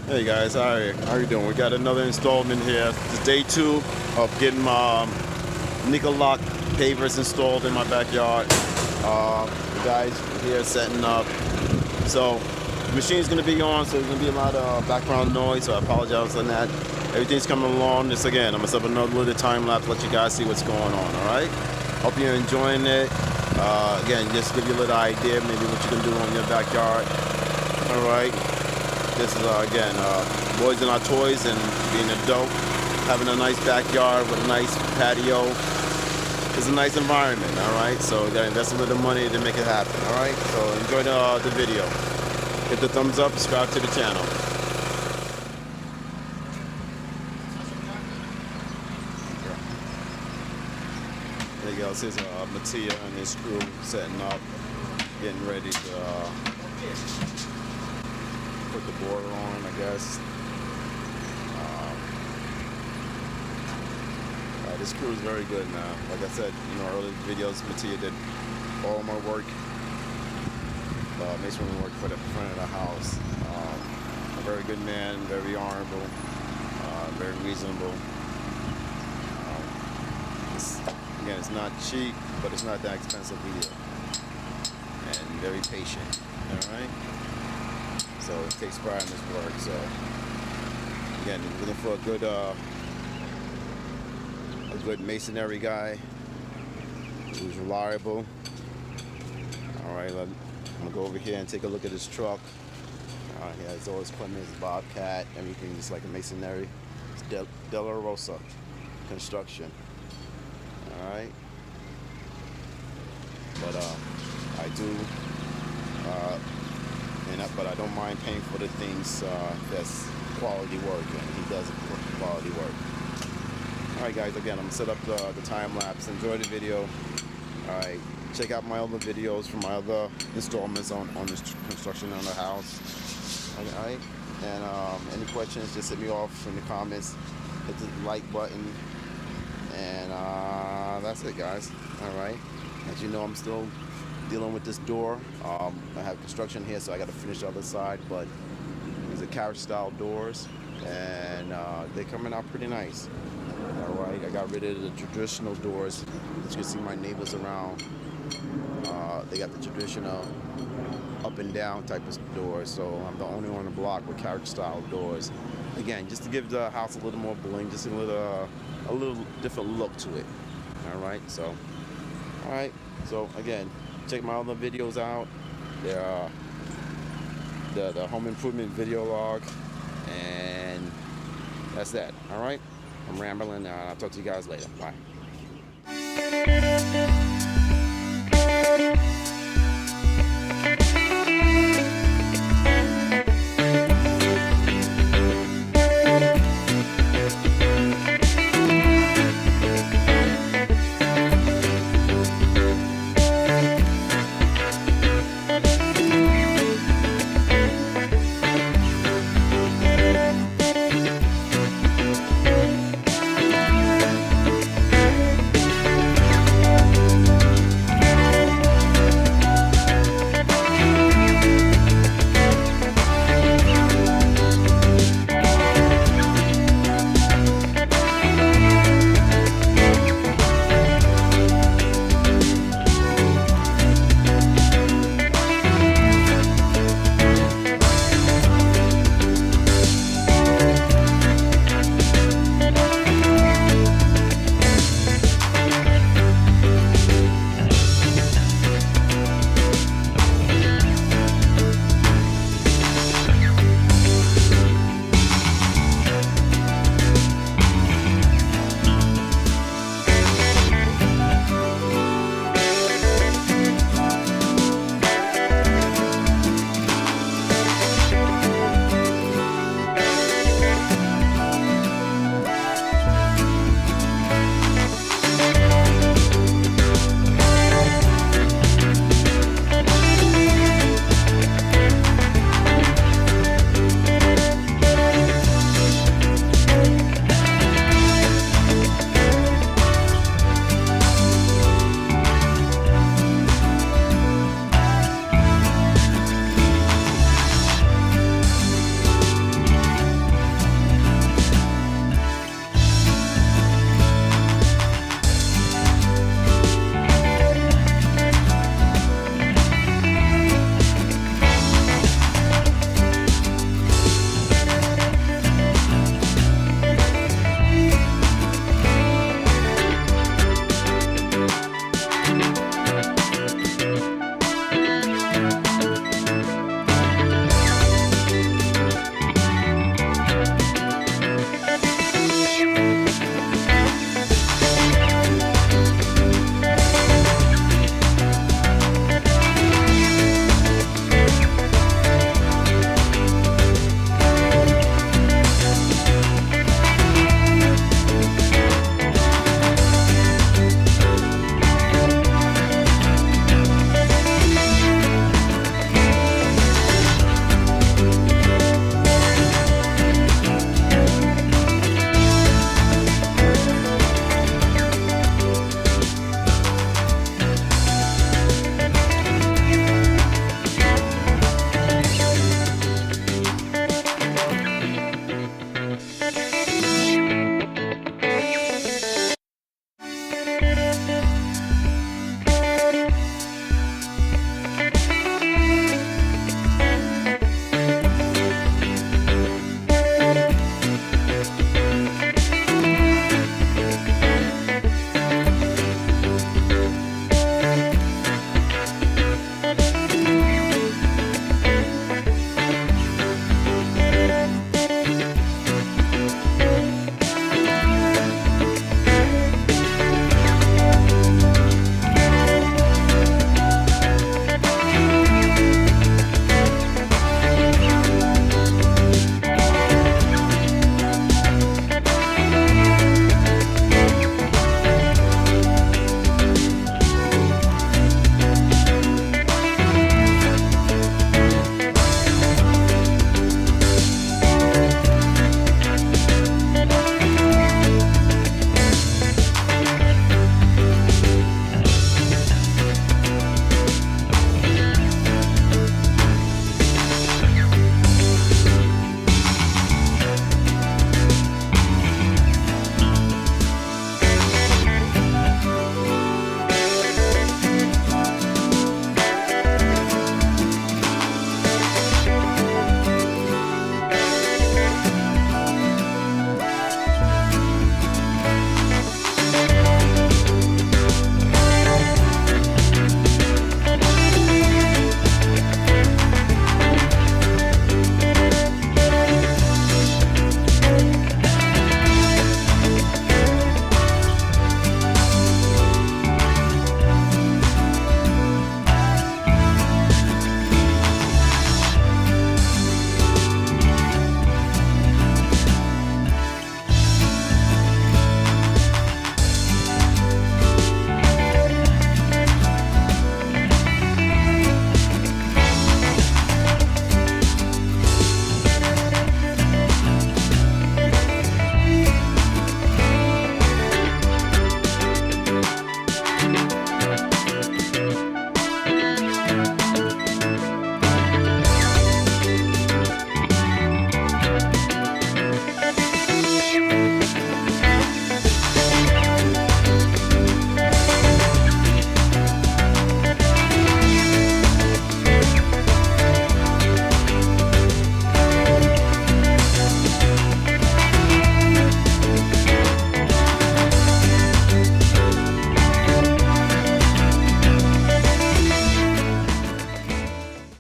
Hey guys, how you doing? We got another installment here. It's day 2 of getting my Nicolock pavers installed in my backyard. The guys here setting up. So the machine's gonna be on, so there's gonna be a lot of background noise. So I apologize on that. Everything's coming along. Just again, I'm gonna set up another little time lapse, let you guys see what's going on. All right. Hope you're enjoying it. Again, just give you a little idea, maybe what you can do on your backyard. All right. This is again, boys and our toys and being an adult, having a nice backyard with a nice patio. It's a nice environment, all right? So you gotta invest a little money to make it happen, all right? So enjoy the video. Hit the thumbs up, subscribe to the channel. There you go, this is Mattia and his crew setting up, getting ready to put the border on, I guess. This crew is very good now. Like I said, earlier videos, Mattia did all my work. Makes me work for the front of the house. A very good man, very honorable, very reasonable. Again, it's not cheap, but it's not that expensive either. And very patient, all right? So it takes pride in his work. So again, looking for a good masonry guy who's reliable. All right, I'm gonna go over here and take a look at his truck. He has all his equipment, his Bobcat, everything just like a masonry. It's Della Rosa construction. All right, but I do. But I don't mind paying for the things that's quality work, and he does quality work. All right, guys. Again, I'm gonna set up the time lapse. Enjoy the video. All right. Check out my other videos from my other installments on this construction on the house. All right. And any questions, just hit me off in the comments. Hit the like button. And that's it, guys. All right. As you know, I'm still dealing with this door. I have construction here, so I got to finish the other side, but these are carriage style doors, and they're coming out pretty nice. All right, I got rid of the traditional doors. As you can see, my neighbors around, they got the traditional up and down type of doors, so I'm the only one on the block with carriage style doors. Again, just to give the house a little more bling, just a little different look to it. All right, so again, check my other videos out. They're the home improvement video log, and that's that. All right, I'm rambling. I'll talk to you guys later. Bye.